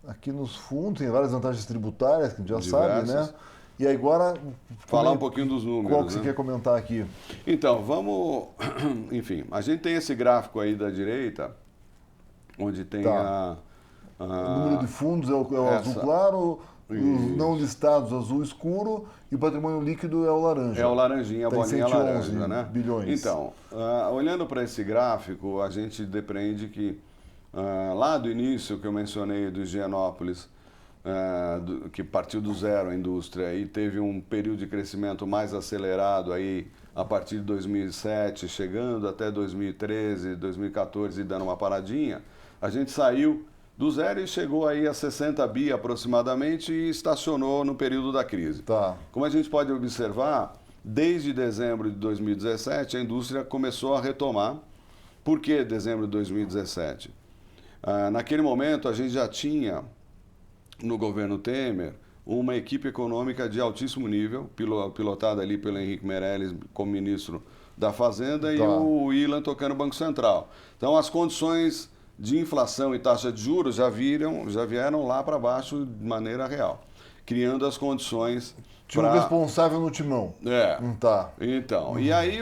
Aqui nos fundos tem várias vantagens tributárias, que a gente já sabe, né? E agora... Falar um pouquinho dos números. Qual que você quer comentar aqui? Então, vamos... Enfim, a gente tem esse gráfico aí da direita, onde tem o número de fundos é o azul claro, os não listados azul escuro e o patrimônio líquido é o laranja. É o laranjinha, a bolinha laranja, né? Bilhões. Então, olhando para esse gráfico, a gente depreende que lá do início que eu mencionei do Higienópolis, que partiu do zero a indústria e teve um período de crescimento mais acelerado aí a partir de 2007, chegando até 2013, 2014 e dando uma paradinha, a gente saiu do zero e chegou aí a 60 bi aproximadamente e estacionou no período da crise. Tá. Como a gente pode observar, desde dezembro de 2017 a indústria começou a retomar. Por que dezembro de 2017? Naquele momento a gente já tinha no governo Temer uma equipe econômica de altíssimo nível, pilotada ali pelo Henrique Meirelles como ministro da Fazenda e o Ilan tocando o Banco Central. Então as condições de inflação e taxa de juros já vieram lá para baixo de maneira real, criando as condições Tinha um responsável no timão. Tá. Então, e aí,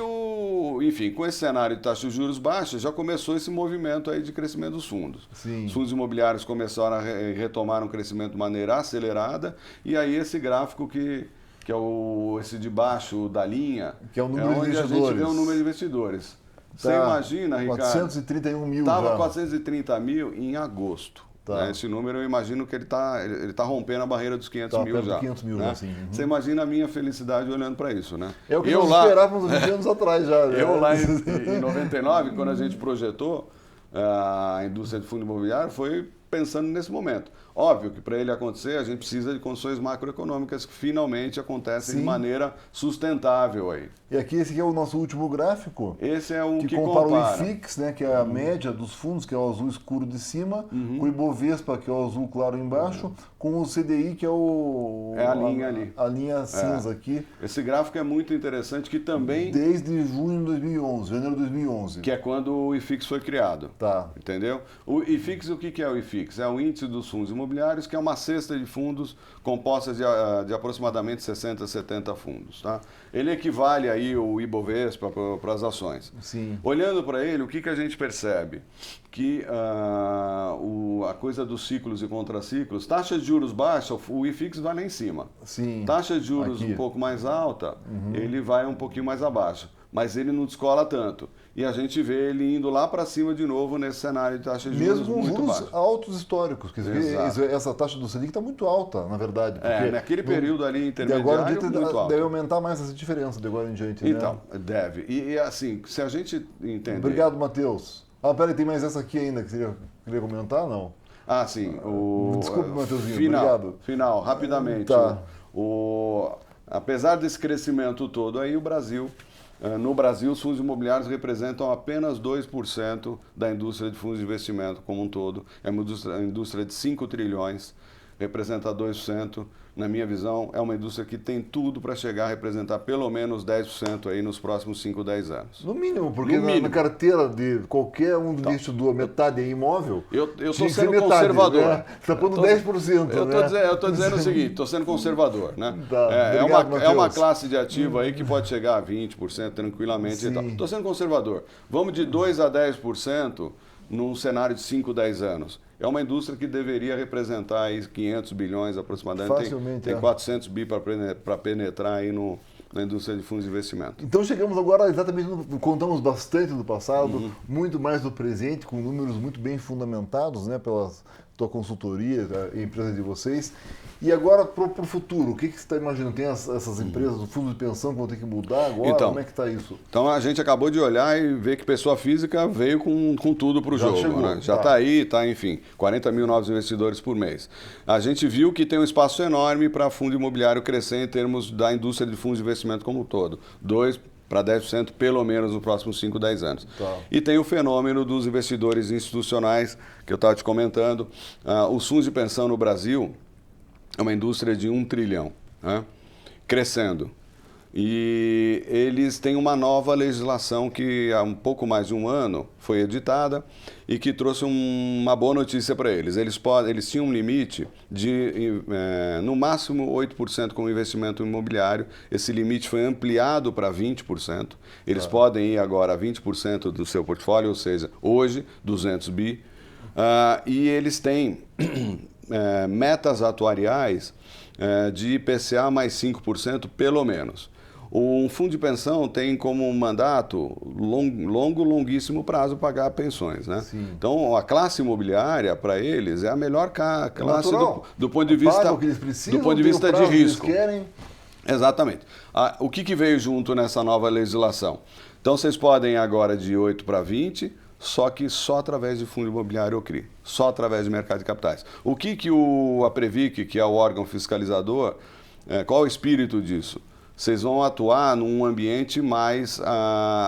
enfim, com esse cenário de taxa de juros baixa, já começou esse movimento aí de crescimento dos fundos. Sim. Os fundos imobiliários começaram a retomar um crescimento de maneira acelerada, e aí esse gráfico que é esse de baixo da linha, que é o número de investidores. A gente vê o número de investidores. Você imagina, Ricardo? 431 mil Estava já. 430 mil em agosto. Tá. Esse número eu imagino que ele tá rompendo a barreira dos 500 mil já. 500 mil, né? Assim. Você imagina a minha felicidade olhando para isso, né? É o que nós esperávamos 20 anos atrás já. Né? Eu lá em 99, quando a gente projetou a indústria de fundo imobiliário, foi pensando nesse momento. Óbvio que para ele acontecer, a gente precisa de condições macroeconômicas que finalmente acontecem de maneira sustentável aí. E aqui esse aqui é o nosso último gráfico. Esse é o que compara o IFIX, né, que é a média dos fundos, que é o azul escuro de cima, com o Ibovespa, que é o azul claro embaixo, com o CDI, que é a linha ali. A linha cinza aqui. Esse gráfico é muito interessante, que também... Desde junho de 2011, janeiro de 2011. Que é quando o IFIX foi criado. Tá. Entendeu? O IFIX, o que é o IFIX? É o índice dos fundos imobiliários, que é uma cesta de fundos composta de aproximadamente 60, 70 fundos. Tá? Ele equivale aí o Ibovespa para as ações. Sim. Olhando para ele, o que a gente percebe? Que a coisa dos ciclos e contraciclos, taxa de juros baixa, o IFIX vai lá em cima. Sim. Taxa de juros um pouco mais alta, ele vai um pouquinho mais abaixo. Mas ele não descola tanto. E a gente vê ele indo lá para cima de novo nesse cenário de taxa de juros muito juros baixo. Altos históricos. Quer dizer, essa taxa do Selic está muito alta, na verdade. Naquele período ali intermediário, agora muito alto. Deve aumentar mais essa diferença de agora em diante. Então, né? deve. E assim, se a gente entender... Obrigado, Matheus. Peraí, tem mais essa aqui ainda que você queria comentar, não? Sim. Desculpe, Matheusinho, obrigado. Final, rapidamente. Tá. Apesar desse crescimento todo aí, no Brasil, os fundos imobiliários representam apenas 2% da indústria de fundos de investimento como um todo. É uma indústria de 5 trilhões, representa 2%. Na minha visão, é uma indústria que tem tudo para chegar a representar pelo menos 10% aí nos próximos 5, 10 anos. No mínimo, porque na carteira de qualquer um investidor, metade é imóvel. Eu estou sendo conservador. Né? Você está pondo 10%. Eu estou dizendo o seguinte, estou sendo conservador. Né? Tá, é uma classe de ativo aí que pode chegar a 20% tranquilamente. Estou sendo conservador. Vamos de 2 a 10% num cenário de 5, 10 anos. É uma indústria que deveria representar aí 500 bilhões aproximadamente. Facilmente, tem 400 bi para penetrar aí na indústria de fundos de investimento. Então chegamos agora exatamente, contamos bastante do passado, muito mais do presente, com números muito bem fundamentados, né, pela tua consultoria, a empresa de vocês. E agora para o futuro, o que você está imaginando? Tem essas empresas, o fundo de pensão que vão ter que mudar agora? Então, como é que está isso? Então a gente acabou de olhar e ver que pessoa física veio com tudo para o jogo. Chegou, né? Já está aí, enfim, 40 mil novos investidores por mês. A gente viu que tem um espaço enorme para fundo imobiliário crescer em termos da indústria de fundos de investimento como um todo. 2 para 10% pelo menos nos próximos 5, 10 anos. Tá. E tem o fenômeno dos investidores institucionais, que eu estava te comentando. Os fundos de pensão no Brasil é uma indústria de 1 trilhão, né? Crescendo. E eles têm uma nova legislação que há um pouco mais de um ano foi editada e que trouxe uma boa notícia para eles. Eles tinham um limite de, no máximo, 8% com investimento imobiliário. Esse limite foi ampliado para 20%. Eles podem ir agora a 20% do seu portfólio, ou seja, hoje, 200 bi. E eles têm metas atuariais de IPCA mais 5%, pelo menos. Um fundo de pensão tem como mandato longuíssimo prazo pagar pensões, né? Sim. Então, a classe imobiliária, para eles, é a melhor classe do ponto de Paga vista, o que eles precisam, do ponto de tem o vista de prazo que eles risco. querem. Exatamente. O que veio junto nessa nova legislação? Então, vocês podem ir agora de 8 para 20, só que só através de fundo imobiliário ou CRI, só através de mercado de capitais. O que a Previc, que é o órgão fiscalizador, qual o espírito disso? Vocês vão atuar num ambiente mais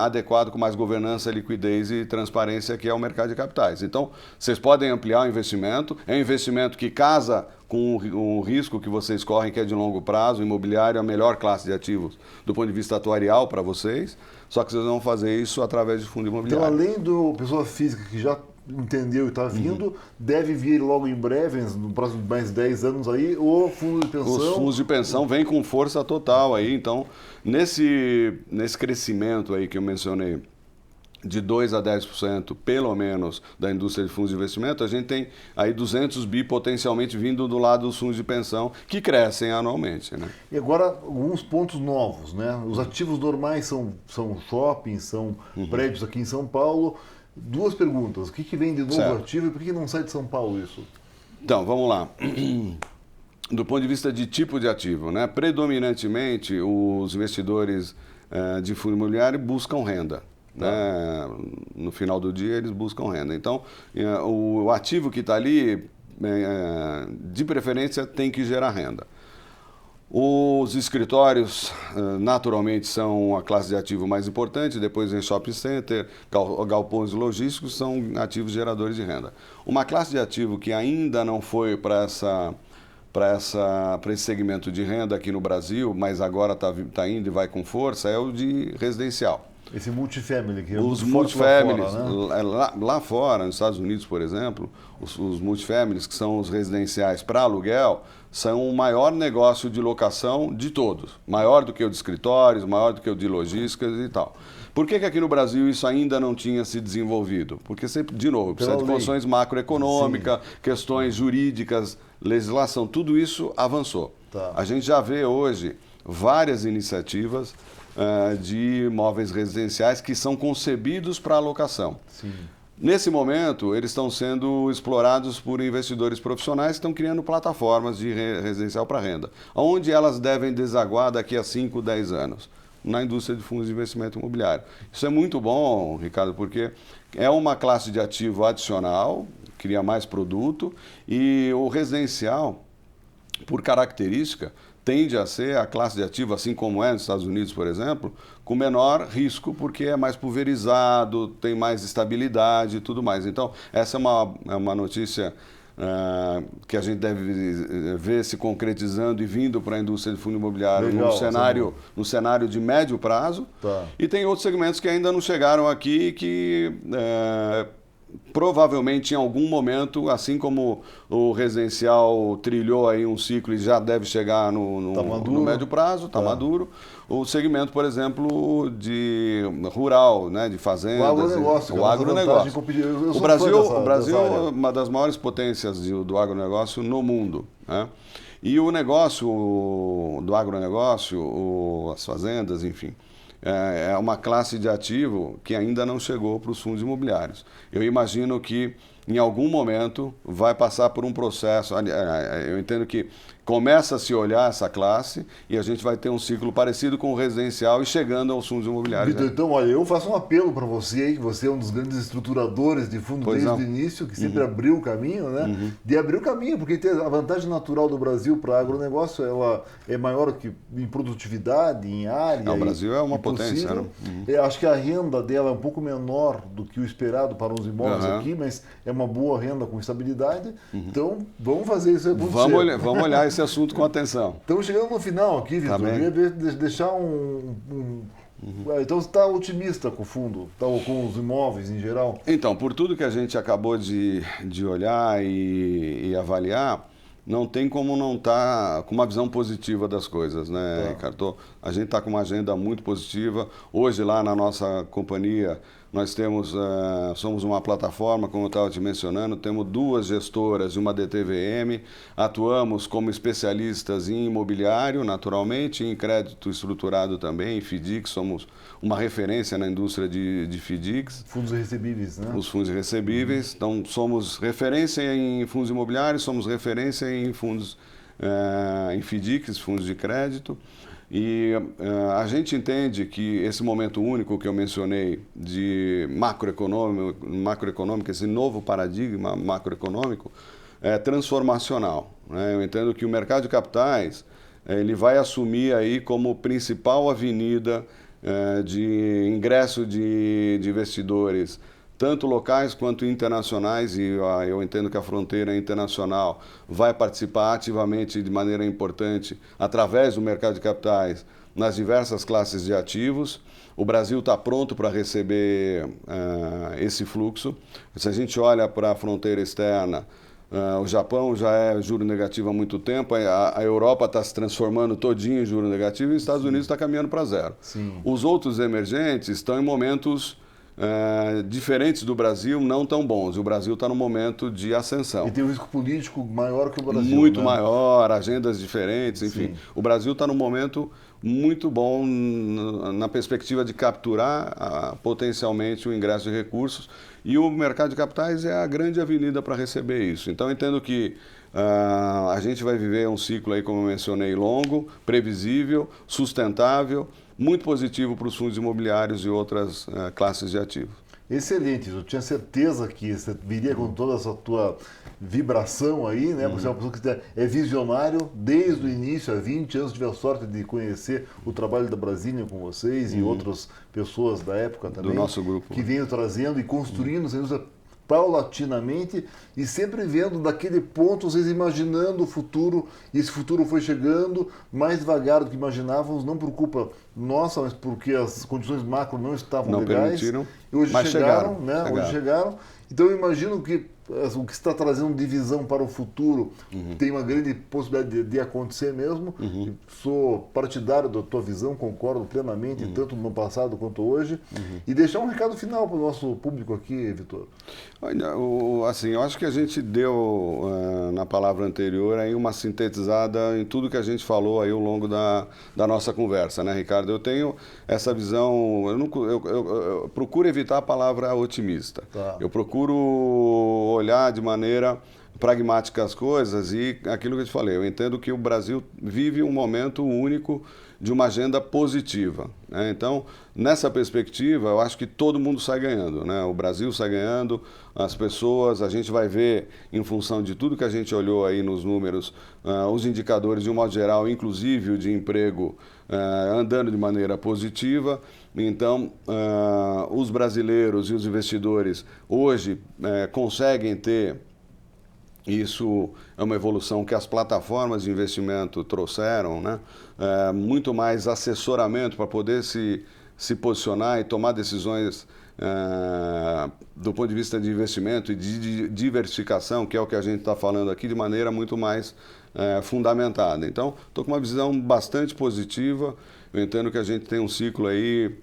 adequado, com mais governança, liquidez e transparência, que é o mercado de capitais. Então, vocês podem ampliar o investimento, é um investimento que casa com o risco que vocês correm, que é de longo prazo. O imobiliário é a melhor classe de ativos do ponto de vista atuarial para vocês, só que vocês vão fazer isso através de fundo imobiliário. Então, além do pessoa física que já entendeu e está vindo, deve vir logo em breve, no próximo mais 10 anos aí, o fundo de pensão. Os fundos de pensão vêm com força total aí. Então, nesse crescimento aí que eu mencionei, de 2 a 10%, pelo menos, da indústria de fundos de investimento, a gente tem aí 200 bi potencialmente vindo do lado dos fundos de pensão, que crescem anualmente, né? E agora, alguns pontos novos, né? Os ativos normais são shoppings, são prédios aqui em São Paulo. Duas perguntas. O que vem de novo ativo e por que não sai de São Paulo isso? Então, vamos lá. Do ponto de vista de tipo de ativo, né? Predominantemente, os investidores de fundo imobiliário buscam renda. Né? No final do dia, eles buscam renda. Então, o ativo que está ali, de preferência, tem que gerar renda. Os escritórios, naturalmente, são a classe de ativo mais importante, depois vem shopping center, galpões logísticos, são ativos geradores de renda. Uma classe de ativo que ainda não foi para esse segmento de renda aqui no Brasil, mas agora está indo e vai com força, é o de residencial. Esse multifamily, que é os muito multifamilies, lá fora, né? lá fora, nos Estados Unidos, por exemplo, os multifamilies, que são os residenciais para aluguel, são o maior negócio de locação de todos. Maior do que o de escritórios, maior do que o de logísticas e tal. Por que aqui no Brasil isso ainda não tinha se desenvolvido? Porque sempre, de novo, precisa de condições macroeconômicas, questões jurídicas, legislação, tudo isso avançou. Tá. A gente já vê hoje várias iniciativas de imóveis residenciais que são concebidos para alocação. Sim. Nesse momento, eles estão sendo explorados por investidores profissionais que estão criando plataformas de residencial para renda, onde elas devem desaguar daqui a 5, 10 anos, na indústria de fundos de investimento imobiliário. Isso é muito bom, Ricardo, porque é uma classe de ativo adicional, cria mais produto, e o residencial, por característica, tende a ser a classe de ativo, assim como é nos Estados Unidos, por exemplo, com menor risco, porque é mais pulverizado, tem mais estabilidade e tudo mais. Então, essa é uma notícia que a gente deve ver se concretizando e vindo para a indústria de fundo imobiliário. Legal, no cenário de médio prazo. Tá. E tem outros segmentos que ainda não chegaram aqui, que provavelmente em algum momento, assim como o residencial trilhou aí um ciclo e já deve chegar no médio prazo, está maduro, o segmento, por exemplo, de rural, né, de fazendas, o agronegócio. O Brasil é uma das maiores potências do agronegócio no mundo, né? E o negócio do agronegócio, as fazendas, enfim, é uma classe de ativo que ainda não chegou para os fundos imobiliários. Eu imagino que em algum momento vai passar por um processo, eu entendo que começa a se olhar essa classe e a gente vai ter um ciclo parecido com o residencial e chegando aos fundos imobiliários. Vitor, então, olha, eu faço um apelo para você aí, que você é um dos grandes estruturadores de fundo desde o início, que sempre abriu o caminho, né? De abrir o caminho, porque a vantagem natural do Brasil para agronegócio, ela é maior que em produtividade, em área. O Brasil é uma potência, né? Eu acho que a renda dela é um pouco menor do que o esperado para os imóveis aqui, mas é uma boa renda com estabilidade. Então, vamos fazer isso acontecer. Vamos olhar esse assunto com atenção. Estamos chegando no final aqui, Vitor. Eu queria deixar Então você está otimista com o fundo, com os imóveis em geral? Então, por tudo que a gente acabou de olhar e avaliar, não tem como não estar com uma visão positiva das coisas, né, Ricardo? A gente está com uma agenda muito positiva. Hoje, lá na nossa companhia, nós somos uma plataforma, como eu estava te mencionando, temos 2 gestoras e uma DTVM, atuamos como especialistas em imobiliário, naturalmente, em crédito estruturado também, em FDICs, somos uma referência na indústria de FDICs. Fundos recebíveis, né? Os fundos recebíveis, então somos referência em fundos imobiliários, somos referência em fundos, em FDICs, fundos de crédito. E a gente entende que esse momento único que eu mencionei de macroeconômico, esse novo paradigma macroeconômico, é transformacional, né? Eu entendo que o mercado de capitais ele vai assumir aí como principal avenida de ingresso de investidores, tanto locais quanto internacionais, e eu entendo que a fronteira internacional vai participar ativamente de maneira importante através do mercado de capitais nas diversas classes de ativos. O Brasil está pronto para receber esse fluxo. Se a gente olha para a fronteira externa, o Japão já é juro negativo há muito tempo, a Europa está se transformando todinho em juro negativo e os Estados Unidos está caminhando para zero. Sim. Os outros emergentes estão em momentos diferentes do Brasil, não tão bons. O Brasil está num momento de ascensão. E tem um risco político maior que o Brasil. Muito maior, agendas diferentes, enfim. Sim. O Brasil está num momento muito bom na perspectiva de capturar potencialmente o ingresso de recursos. E o mercado de capitais é a grande avenida para receber isso. Então, eu entendo que a gente vai viver um ciclo aí, como eu mencionei, longo, previsível, sustentável, muito positivo para os fundos imobiliários e outras classes de ativos. Excelente, eu tinha certeza que você viria com toda essa tua vibração aí, né? Você é uma pessoa que é visionário desde o início, há 20 anos, tive a sorte de conhecer o trabalho da Brasília com vocês e outras pessoas da época também. Do nosso grupo. Que venham trazendo e construindo essa indústria paulatinamente e sempre vendo daquele ponto, vocês imaginando o futuro, e esse futuro foi chegando mais devagar do que imaginávamos, não por culpa nossa, mas porque as condições macro não estavam legais. Permitiram, e hoje mas chegaram, né? Hoje chegaram. Então eu imagino que o que está trazendo de visão para o futuro tem uma grande possibilidade de acontecer mesmo. Sou partidário da tua visão, concordo plenamente, tanto no passado quanto hoje. E deixar um recado final para o nosso público aqui, Vitor. Olha, assim, eu acho que a gente deu, na palavra anterior, aí uma sintetizada em tudo que a gente falou aí ao longo da nossa conversa, né, Ricardo? Eu tenho essa visão, eu procuro evitar a palavra otimista. Tá. Eu procuro olhar de maneira pragmática as coisas e aquilo que eu te falei, eu entendo que o Brasil vive um momento único de uma agenda positiva, né? Então, nessa perspectiva, eu acho que todo mundo sai ganhando, né? O Brasil sai ganhando, as pessoas, a gente vai ver, em função de tudo que a gente olhou aí nos números, os indicadores de um modo geral, inclusive o de emprego, andando de maneira positiva. Então, os brasileiros e os investidores hoje conseguem ter, isso é uma evolução que as plataformas de investimento trouxeram, né? Muito mais assessoramento para poder se posicionar e tomar decisões do ponto de vista de investimento e de diversificação, que é o que a gente está falando aqui, de maneira muito mais fundamentada. Então, estou com uma visão bastante positiva. Eu entendo que a gente tem um ciclo aí,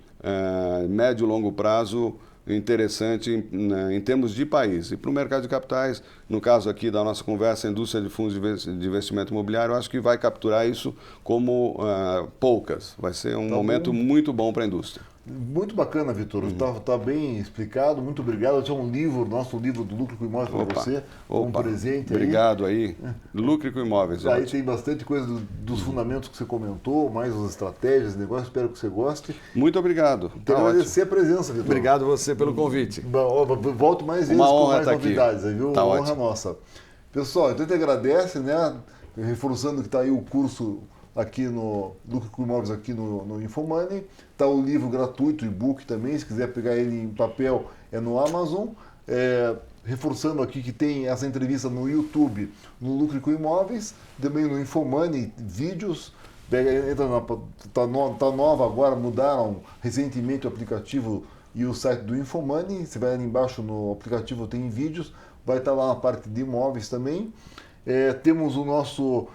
médio e longo prazo, interessante em termos de país. E para o mercado de capitais, no caso aqui da nossa conversa, a indústria de fundos de investimento imobiliário, eu acho que vai capturar isso como poucas. Vai ser um momento muito bom para a indústria. Muito bacana, Vitor. Tá bem explicado. Muito obrigado. Eu tinha um livro, nosso livro do Lucro com Imóveis para você, um presente. Obrigado aí. Lucro com Imóveis. Aí tem bastante coisa dos fundamentos que você comentou, mais as estratégias, negócios. Espero que você goste. Muito obrigado. Quero agradecer a presença, Vitor. Obrigado você pelo convite. Volto mais vezes com mais novidades, aí, viu? Tá Uma honra ótimo. Nossa. Pessoal, então a gente agradece, né? Reforçando que está aí o curso aqui no Lucro com Imóveis aqui no Infomoney. Está o livro gratuito, e-book também, se quiser pegar ele em papel, é no Amazon. Reforçando aqui que tem essa entrevista no YouTube, no Lucro com Imóveis, também no Infomoney, vídeos. Tá nova agora, mudaram recentemente o aplicativo e o site do Infomoney. Você vai ali embaixo no aplicativo, tem vídeos, vai estar lá na parte de imóveis também. Temos o nosso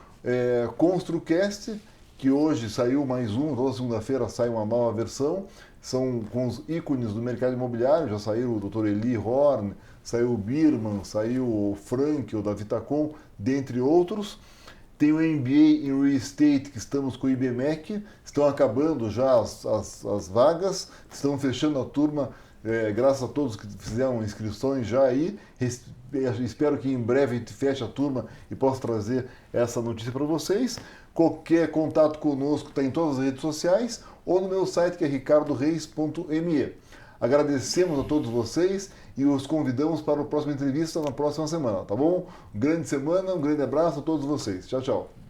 ConstruCast, que hoje saiu mais um, toda segunda-feira sai uma nova versão, são com os ícones do mercado imobiliário, já saiu o Dr. Eli Horn, saiu o Birman, saiu o Frank, o da Vitacom, dentre outros. Tem o MBA em Real Estate, que estamos com o IBMEC, estão acabando já as vagas, estão fechando a turma, graças a todos que fizeram inscrições já aí. Espero que em breve a gente feche a turma e possa trazer essa notícia para vocês. Qualquer contato conosco está em todas as redes sociais ou no meu site, que é ricardoreis.me. Agradecemos a todos vocês e os convidamos para a próxima entrevista na próxima semana, tá bom? Grande semana, um grande abraço a todos vocês. Tchau, tchau.